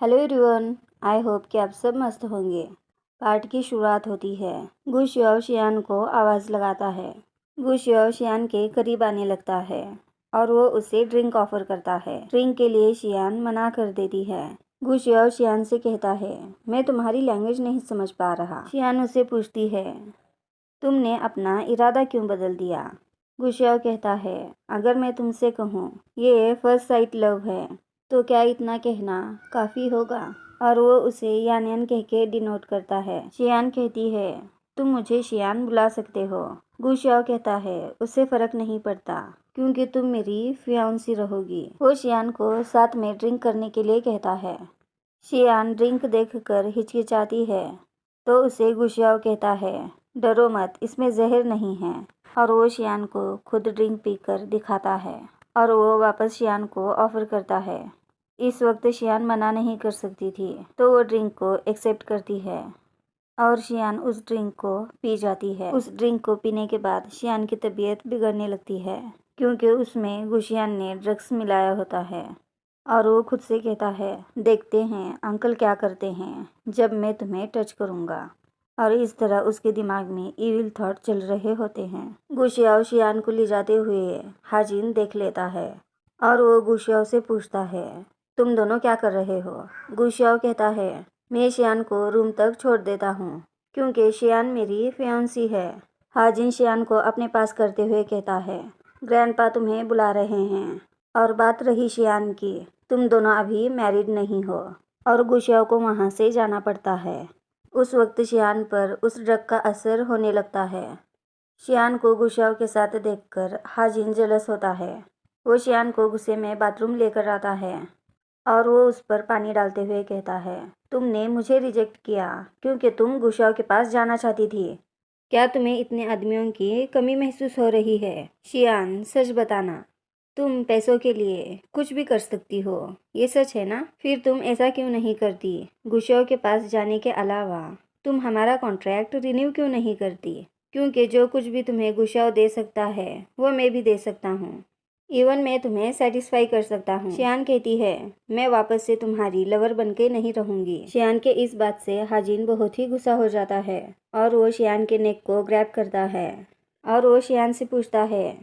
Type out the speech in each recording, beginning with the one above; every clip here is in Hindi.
हेलो एवरीवन, आई होप कि आप सब मस्त होंगे। पार्ट की शुरुआत होती है। गु शियाओ शियान को आवाज़ लगाता है। गु शियाओ शियान के करीब आने लगता है और वो उसे ड्रिंक ऑफर करता है। ड्रिंक के लिए शियान मना कर देती है। गु शियाओ शियान से कहता है, मैं तुम्हारी लैंग्वेज नहीं समझ पा रहा। शियान उसे पूछती है, तुमने अपना इरादा क्यों बदल दिया? गु शियाओ कहता है, अगर मैं तुमसे कहूँ ये फर्स्ट साइट लव है तो क्या इतना कहना काफ़ी होगा? और वो उसे यान यान कह के डिनोट करता है। शियान कहती है, तुम मुझे शियान बुला सकते हो। गु शियाओ कहता है, उससे फ़र्क नहीं पड़ता क्योंकि तुम मेरी फियांसी रहोगी। वो शियान को साथ में ड्रिंक करने के लिए कहता है। शियान ड्रिंक देखकर हिचकिचाती है तो उसे गु शियाओ कहता है, डरो मत, इसमें जहर नहीं है। और वो शियान को खुद ड्रिंक पीकर दिखाता है और वो वापस शियान को ऑफर करता है। इस वक्त शियान मना नहीं कर सकती थी तो वो ड्रिंक को एक्सेप्ट करती है और शियान उस ड्रिंक को पी जाती है। उस ड्रिंक को पीने के बाद शियान की तबीयत बिगड़ने लगती है क्योंकि उसमें गुशियान ने ड्रग्स मिलाया होता है। और वो खुद से कहता है, देखते हैं अंकल क्या करते हैं जब मैं तुम्हें टच करूँगा। और इस तरह उसके दिमाग में इविल थॉट चल रहे होते हैं। गु शियाओ शियान को ले जाते हुए हाजिन देख लेता है और वो गु शियाओ से पूछता है, तुम दोनों क्या कर रहे हो? गु शियाओ कहता है, मैं शियान को रूम तक छोड़ देता हूँ क्योंकि शियान मेरी फियांसी है। हाजिन शियान को अपने पास करते हुए कहता है, ग्रैंडपा तुम्हें बुला रहे हैं। और बात रही शियान की, तुम दोनों अभी मैरिड नहीं हो। और गु शियाओ को वहाँ से जाना पड़ता है। उस वक्त शियान पर उस ड्रग का असर होने लगता है। शियान को गु शियाओ के साथ देखकर हाजिन जेलस होता है। वो शियान को गुस्से में बाथरूम लेकर आता है और वो उस पर पानी डालते हुए कहता है, तुमने मुझे रिजेक्ट किया क्योंकि तुम गु शियाओ के पास जाना चाहती थी। क्या तुम्हें इतने आदमियों की कमी महसूस हो रही है? शियान, सच बताना, तुम पैसों के लिए कुछ भी कर सकती हो, ये सच है ना? फिर तुम ऐसा क्यों नहीं करती? गु शियाओ के पास जाने के अलावा तुम हमारा कॉन्ट्रैक्ट रिन्यू क्यों नहीं करती? क्योंकि जो कुछ भी तुम्हें गु शियाओ दे सकता है वो मैं भी दे सकता हूँ। इवन मैं तुम्हें सेटिस्फाई कर सकता हूँ। शियान कहती है, मैं वापस से तुम्हारी लवर बनके नहीं रहूंगी। शियान के इस बात से हाजिन बहुत ही गुस्सा हो जाता है और वो शियान के नेक को ग्रैब करता है और वो शियान से पूछता है,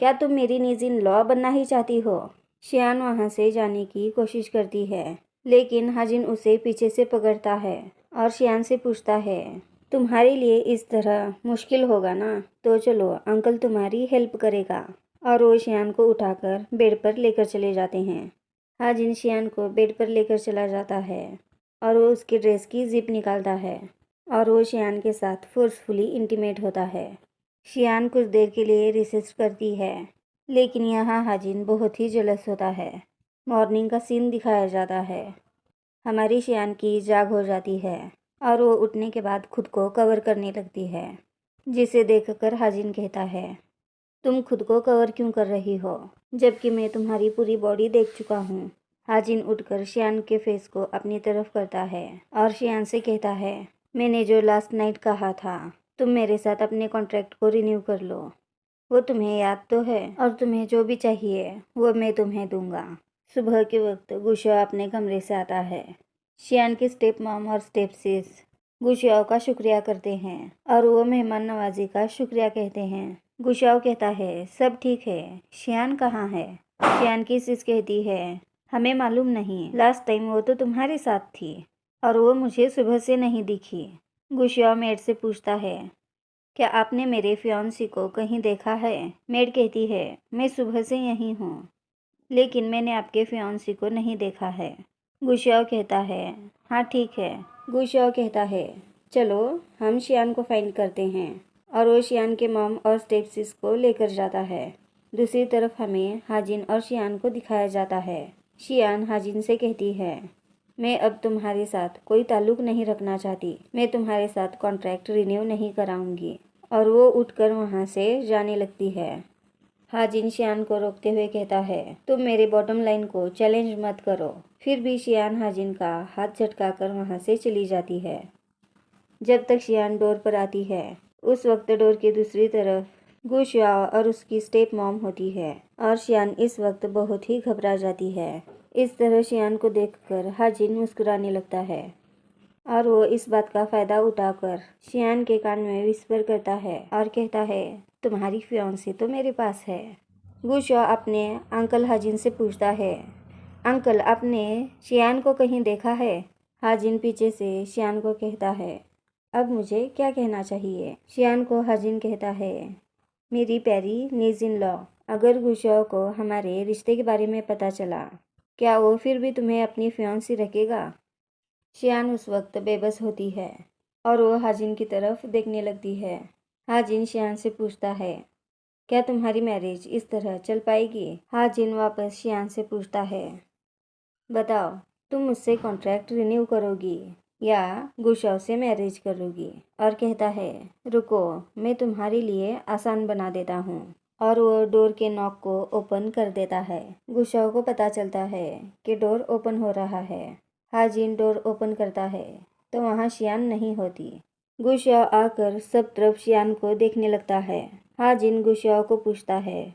क्या तुम मेरी नीज इन लॉ बनना ही चाहती हो? शियान वहाँ से जाने की कोशिश करती है लेकिन हाजिन उसे पीछे से पकड़ता है और शियान से पूछता है, तुम्हारे लिए इस तरह मुश्किल होगा ना, तो चलो अंकल तुम्हारी हेल्प करेगा। और वो शियान को उठाकर बेड पर लेकर चले जाते हैं। हाजिन शियान को बेड पर लेकर चला जाता है और वो उसकी ड्रेस की जिप निकालता है और वो शियान के साथ फोर्सफुली इंटीमेट होता है। शियान कुछ देर के लिए रिसिस्ट करती है लेकिन यहाँ हाजिन बहुत ही जेलस होता है। मॉर्निंग का सीन दिखाया जाता है। हमारी शियान की जाग हो जाती है और वो उठने के बाद खुद को कवर करने लगती है, जिसे देखकर हाजिन कहता है, तुम खुद को कवर क्यों कर रही हो जबकि मैं तुम्हारी पूरी बॉडी देख चुका हूँ। हाजिन उठकर शियान के फेस को अपनी तरफ करता है और शियान से कहता है, मैंने जो लास्ट नाइट कहा था, तुम मेरे साथ अपने कॉन्ट्रैक्ट को रिन्यू कर लो, वो तुम्हें याद तो है और तुम्हें जो भी चाहिए वो मैं तुम्हें दूंगा। सुबह के वक्त गु शियाओ अपने कमरे से आता है। शियान की स्टेप मॉम और स्टेप सिस गु शियाओ का शुक्रिया करते हैं और वो मेहमान नवाजी का शुक्रिया कहते हैं। गु शियाओ कहता है, सब ठीक है, शियान कहाँ है? शियान की सिस कहती है, हमें मालूम नहीं, लास्ट टाइम वो तो तुम्हारे साथ थी और वो मुझे सुबह से नहीं दिखी। गु शियाओ मेड से पूछता है, क्या आपने मेरे फियांसी को कहीं देखा है? मेड कहती है, मैं सुबह से यहीं हूँ लेकिन मैंने आपके फियांसी को नहीं देखा है। गु शियाओ कहता है, हाँ ठीक है। गु शियाओ कहता है, चलो हम शियान को फाइंड करते हैं और वो शियान के मॉम और स्टेपसिस को लेकर जाता है। दूसरी तरफ हमें हाजिन और शियान को दिखाया जाता है। शियान हाजिन से कहती है, मैं अब तुम्हारे साथ कोई ताल्लुक नहीं रखना चाहती, मैं तुम्हारे साथ कॉन्ट्रैक्ट रिन्यू नहीं कराऊंगी। और वो उठकर वहाँ से जाने लगती है। हाजिन शियान को रोकते हुए कहता है, तुम मेरे बॉटम लाइन को चैलेंज मत करो। फिर भी शियान हाजिन का हाथ झटकाकर वहाँ से चली जाती है। जब तक शियान डोर पर आती है उस वक्त डोर की दूसरी तरफ गु शियाओ और उसकी स्टेप मॉम होती है और शियान इस वक्त बहुत ही घबरा जाती है। इस तरह शियान को देखकर हाजिन मुस्कुराने लगता है और वो इस बात का फ़ायदा उठाकर शियान के कान में विस्पर करता है और कहता है, तुम्हारी फियांसी तो मेरे पास है। गुशा अपने अंकल हाजिन से पूछता है, अंकल आपने शियान को कहीं देखा है? हाजिन पीछे से शियान को कहता है, अब मुझे क्या कहना चाहिए? शियान को हाजिन कहता है, मेरी प्यारी नीज इन लॉ, अगर गुशा को हमारे रिश्ते के बारे में पता चला, क्या वो फिर भी तुम्हें अपनी फियांसी रखेगा? शियान उस वक्त बेबस होती है और वो हाजिन की तरफ देखने लगती है। हाजिन शियान से पूछता है, क्या तुम्हारी मैरिज इस तरह चल पाएगी? हाजिन वापस शियान से पूछता है, बताओ तुम मुझसे कॉन्ट्रैक्ट रिन्यू करोगी या गुशाव से मैरिज करोगी? और कहता है, रुको मैं तुम्हारे लिए आसान बना देता हूँ। और वो डोर के नॉक को ओपन कर देता है। गुशाव को पता चलता है कि डोर ओपन हो रहा है। हाजिन डोर ओपन करता है तो वहाँ शियान नहीं होती। गुशाव आकर सब तरफ शियान को देखने लगता है। हाजिन गुशाव को पूछता है,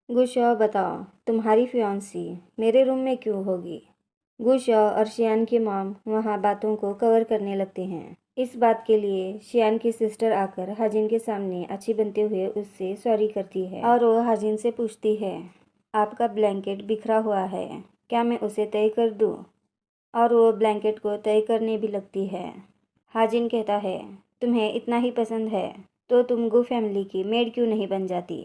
गुशाव बताओ तुम्हारी फियांसी मेरे रूम में क्यों होगी? गुशाव और शियान की मॉम वहाँ बातों को कवर करने लगते हैं। इस बात के लिए शियान की सिस्टर आकर हाजिन के सामने अच्छी बनते हुए उससे सॉरी करती है और वो हाजिन से पूछती है, आपका ब्लैंकेट बिखरा हुआ है, क्या मैं उसे तय कर दूँ? और वो ब्लैंकेट को तय करने भी लगती है। हाजिन कहता है, तुम्हें इतना ही पसंद है तो तुम गो फैमिली की मेड क्यों नहीं बन जाती?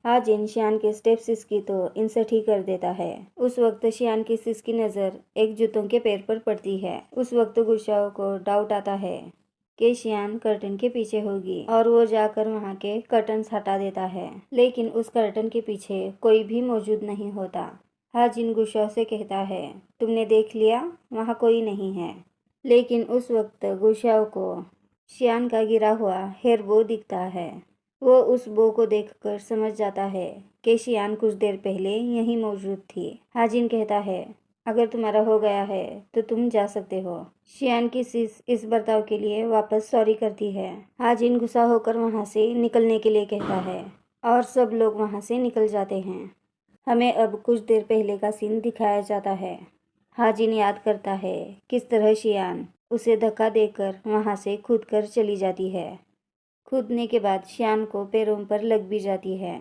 हाजिन शियान के स्टेप सिस की तो इंसर्ट ही कर देता है। उस वक्त शियान की सिस की नज़र एक जूतों के पैर पर पड़ती है। उस वक्त गुशाओ को डाउट आता है कि शियान कर्टन के पीछे होगी और वो जाकर वहाँ के कर्टन्स हटा देता है, लेकिन उस कर्टन के पीछे कोई भी मौजूद नहीं होता। हाजिन गुशाओ से कहता है, तुमने देख लिया वहाँ कोई नहीं है। लेकिन उस वक्त गुशाओ को शियान का गिरा हुआ हेयर बो दिखता है। वो उस बो को देखकर समझ जाता है कि शियान कुछ देर पहले यहीं मौजूद थी। हाजिन कहता है, अगर तुम्हारा हो गया है तो तुम जा सकते हो। शियान की सिस इस बर्ताव के लिए वापस सॉरी करती है। हाजिन गुस्सा होकर वहाँ से निकलने के लिए कहता है और सब लोग वहाँ से निकल जाते हैं। हमें अब कुछ देर पहले का सीन दिखाया जाता है। हाजिन याद करता है किस तरह शियान उसे धक्का देकर वहाँ से कूद कर चली जाती है। कूदने के बाद शियान को पैरों पर लग भी जाती है,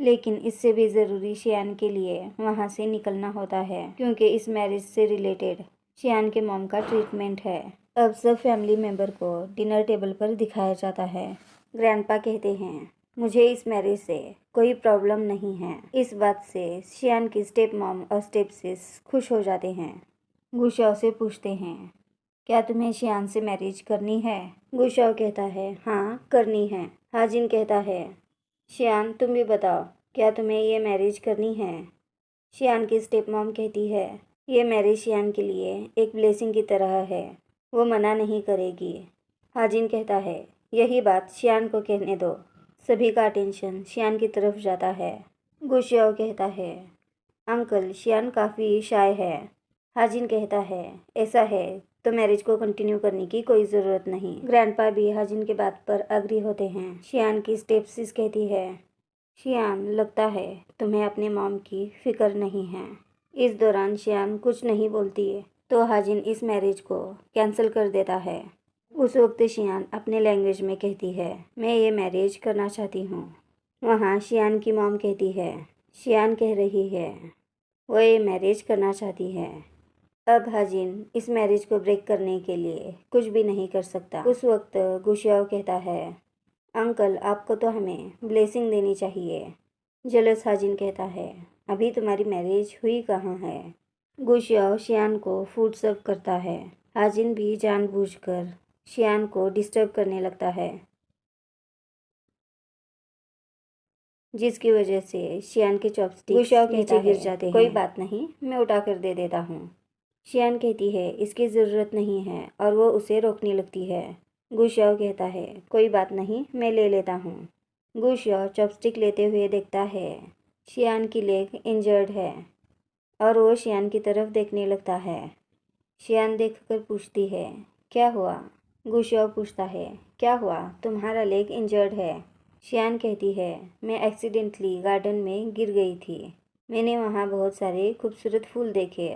लेकिन इससे भी ज़रूरी शियान के लिए वहाँ से निकलना होता है क्योंकि इस मैरिज से रिलेटेड शियान के मॉम का ट्रीटमेंट है। अब सब फैमिली मेंबर को डिनर टेबल पर दिखाया जाता है। ग्रैंडपा कहते हैं, मुझे इस मैरिज से कोई प्रॉब्लम नहीं है। इस बात से शियान की स्टेप मॉम और स्टेप सिस खुश हो जाते हैं। गुशाओ से पूछते हैं, क्या तुम्हें शियान से मैरिज करनी है? गुशाओ कहता है, हाँ करनी है। हाजिन कहता है, शियान तुम भी बताओ, क्या तुम्हें ये मैरिज करनी है? शियान की स्टेप मॉम कहती है, ये मैरिज शियान के लिए एक ब्लेसिंग की तरह है, वो मना नहीं करेगी। हाजिन कहता है, यही बात शियान को कहने दो। सभी का अटेंशन शियान की तरफ जाता है। गुशाओ कहता है, अंकल शियान काफ़ी शाय है। हाजिन कहता है, ऐसा है तो मैरिज को कंटिन्यू करने की कोई ज़रूरत नहीं। ग्रैंडपा भी हाजिन के बात पर अग्री होते हैं। शियान की स्टेप सिस कहती है, शियान लगता है तुम्हें अपने मॉम की फिक्र नहीं है। इस दौरान शियान कुछ नहीं बोलती है तो हाजिन इस मैरिज को कैंसिल कर देता है। उस वक्त शियान अपने लैंग्वेज में कहती है, मैं ये मैरिज करना चाहती हूँ। वहाँ शियान की मॉम कहती है, शियान कह रही है वो ये मैरिज करना चाहती है। अब हाजिन इस मैरिज को ब्रेक करने के लिए कुछ भी नहीं कर सकता। उस वक्त गुशाओ कहता है, अंकल आपको तो हमें ब्लेसिंग देनी चाहिए। जलस हाजिन कहता है, अभी तुम्हारी मैरिज हुई कहाँ है? गुशाओ शियान को फूड सर्व करता है। हाजिन भी जानबूझकर शियान को डिस्टर्ब करने लगता है, जिसकी वजह से शियान के चॉपस्टिक्स नीचे गिर जाते हैं। कोई बात नहीं, मैं उठा कर दे देता हूँ। शियान कहती है, इसकी ज़रूरत नहीं है और वो उसे रोकने लगती है। गुशाओ कहता है, कोई बात नहीं, मैं ले लेता हूँ। गुशाओ चॉपस्टिक लेते हुए देखता है शियान की लेग इंजर्ड है और वो शियान की तरफ देखने लगता है। शियान देखकर पूछती है, क्या हुआ? गुशाओ पूछता है, क्या हुआ, तुम्हारा लेग इंजर्ड है? शियान कहती है, मैं एक्सीडेंटली गार्डन में गिर गई थी। मैंने वहाँ बहुत सारे खूबसूरत फूल देखे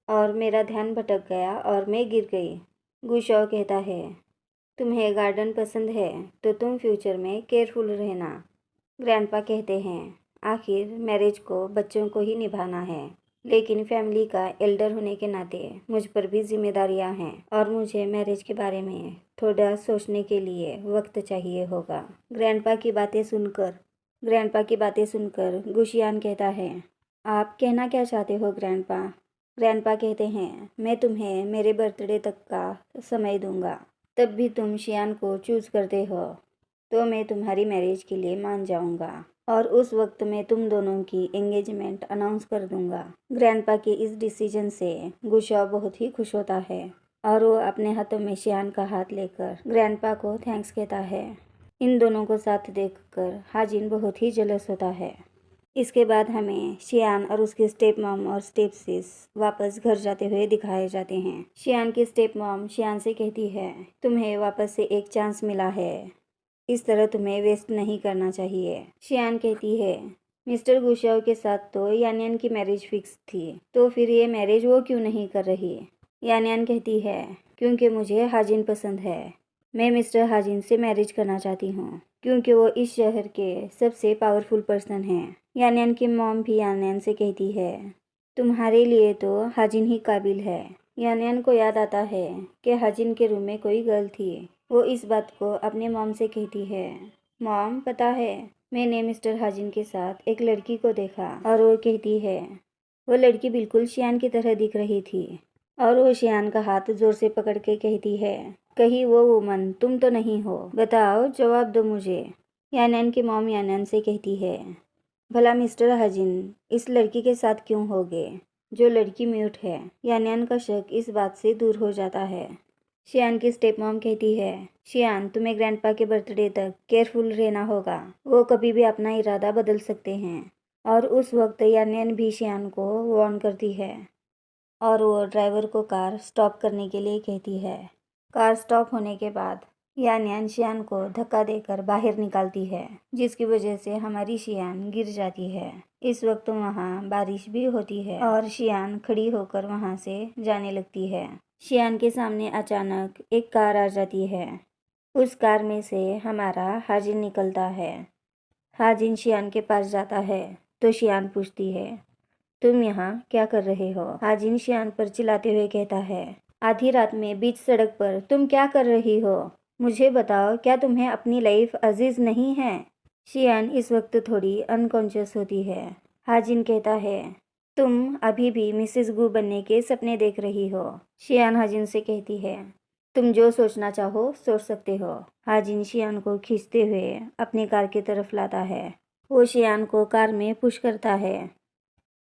और मेरा ध्यान भटक गया और मैं गिर गई। गुशाओ कहता है, तुम्हें गार्डन पसंद है तो तुम फ्यूचर में केयरफुल रहना। ग्रैंडपा कहते हैं, आखिर मैरिज को बच्चों को ही निभाना है, लेकिन फैमिली का एल्डर होने के नाते मुझ पर भी जिम्मेदारियां हैं और मुझे मैरिज के बारे में थोड़ा सोचने के लिए वक्त चाहिए होगा। ग्रैंडपा की बातें सुनकर गुशियान कहता है, आप कहना क्या चाहते हो ग्रैंडपा? ग्रैंडपा कहते हैं, मैं तुम्हें मेरे बर्थडे तक का समय दूंगा, तब भी तुम शियान को चूज़ करते हो तो मैं तुम्हारी मैरिज के लिए मान जाऊंगा और उस वक्त मैं तुम दोनों की एंगेजमेंट अनाउंस कर दूंगा। ग्रैंडपा के इस डिसीजन से गुशाओ बहुत ही खुश होता है और वो अपने हाथों में शियान का हाथ लेकर ग्रैंडपा को थैंक्स कहता है। इन दोनों को साथ देखकर हाजिन बहुत ही जलस होता है। इसके बाद हमें शियान और उसके स्टेप मॉम और स्टेप सिस वापस घर जाते हुए दिखाए जाते हैं। शियान की स्टेप मॉम शियान से कहती है, तुम्हें वापस से एक चांस मिला है, इस तरह तुम्हें वेस्ट नहीं करना चाहिए। शियान कहती है, मिस्टर गुशाओ के साथ तो यानियन की मैरिज फिक्स थी, तो फिर ये मैरिज वो क्यों नहीं कर रही? यानियन कहती है, क्योंकि मुझे हाजिन पसंद है। मैं मिस्टर हाजिन से मैरिज करना चाहती हूँ क्योंकि वो इस शहर के सबसे पावरफुल पर्सन हैं। यानियन की मॉम भी यानियन से कहती है, तुम्हारे लिए तो हाजिन ही काबिल है। यानियन को याद आता है कि हाजिन के रूम में कोई गर्ल थी। वो इस बात को अपने मॉम से कहती है, मॉम पता है मैंने मिस्टर हाजिन के साथ एक लड़की को देखा। और वो कहती है, वो लड़की बिल्कुल शियान की तरह दिख रही थी। और वो शियान का हाथ जोर से पकड़ के कहती है, कहीं वो वुमन तुम तो नहीं हो, बताओ, जवाब दो मुझे। यानियन की मॉम यानियन से कहती है, भला मिस्टर हाजिन इस लड़की के साथ क्यों हो गए जो लड़की म्यूट है? यानियन का शक इस बात से दूर हो जाता है। शियान की स्टेप मॉम कहती है, शियान तुम्हें ग्रैंडपा के बर्थडे तक केयरफुल रहना होगा, वो कभी भी अपना इरादा बदल सकते हैं। और उस वक्त यानियन भी शियान को वार्न करती है और वो ड्राइवर को कार स्टॉप करने के लिए कहती है। कार स्टॉप होने के बाद यानियन शियान को धक्का देकर बाहर निकालती है, जिसकी वजह से हमारी शियान गिर जाती है। इस वक्त वहाँ बारिश भी होती है और शियान खड़ी होकर वहाँ से जाने लगती है। शियान के सामने अचानक एक कार आ जाती है। उस कार में से हमारा हाजिन निकलता है। हाजिन शियान के पास जाता है तो शियान पूछती है, तुम यहाँ क्या कर रहे हो? हाजिन शियान पर चिल्लाते हुए कहता है, आधी रात में बीच सड़क पर तुम क्या कर रही हो? मुझे बताओ, क्या तुम्हें अपनी लाइफ अजीज नहीं है? शियान इस वक्त थोड़ी अनकॉन्शियस होती है। हाजिन कहता है, तुम अभी भी मिसेस गु बनने के सपने देख रही हो। शियान हाजिन से कहती है, तुम जो सोचना चाहो सोच सकते हो। हाजिन शियान को खींचते हुए अपनी कार की तरफ लाता है। वो शियान को कार में पुश करता है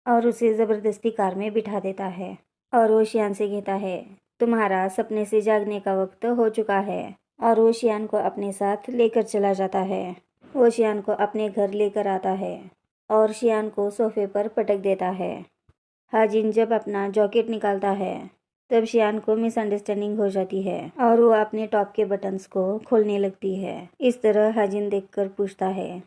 और उसे ज़बरदस्ती कार में बिठा देता है और वो शियान से कहता है, तुम्हारा सपने से जागने का वक्त हो चुका है। और वो शियान को अपने साथ लेकर चला जाता है। वो शियान को अपने घर लेकर आता है और शियान को सोफे पर पटक देता है। हाजिन जब अपना जैकेट निकालता है तब शियान को मिसअंडरस्टैंडिंग हो जाती है और वो अपने टॉप के बटन्स को खोलने लगती है। इस तरह हाजिन देखकर पूछता है,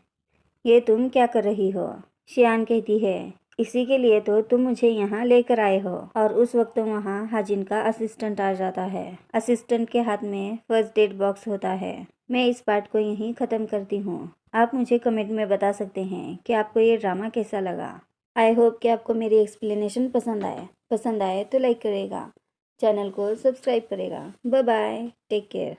ये तुम क्या कर रही हो? शियान कहती है, इसी के लिए तो तुम मुझे यहाँ लेकर आए हो। और उस वक्त वहाँ हाजिन का असिस्टेंट आ जाता है। असिस्टेंट के हाथ में फर्स्ट एड बॉक्स होता है। मैं इस पार्ट को यहीं ख़त्म करती हूँ। आप मुझे कमेंट में बता सकते हैं कि आपको ये ड्रामा कैसा लगा। आई होप कि आपको मेरी एक्सप्लेनेशन पसंद आए तो लाइक करेगा, चैनल को सब्सक्राइब करेगा। Bye bye, take care.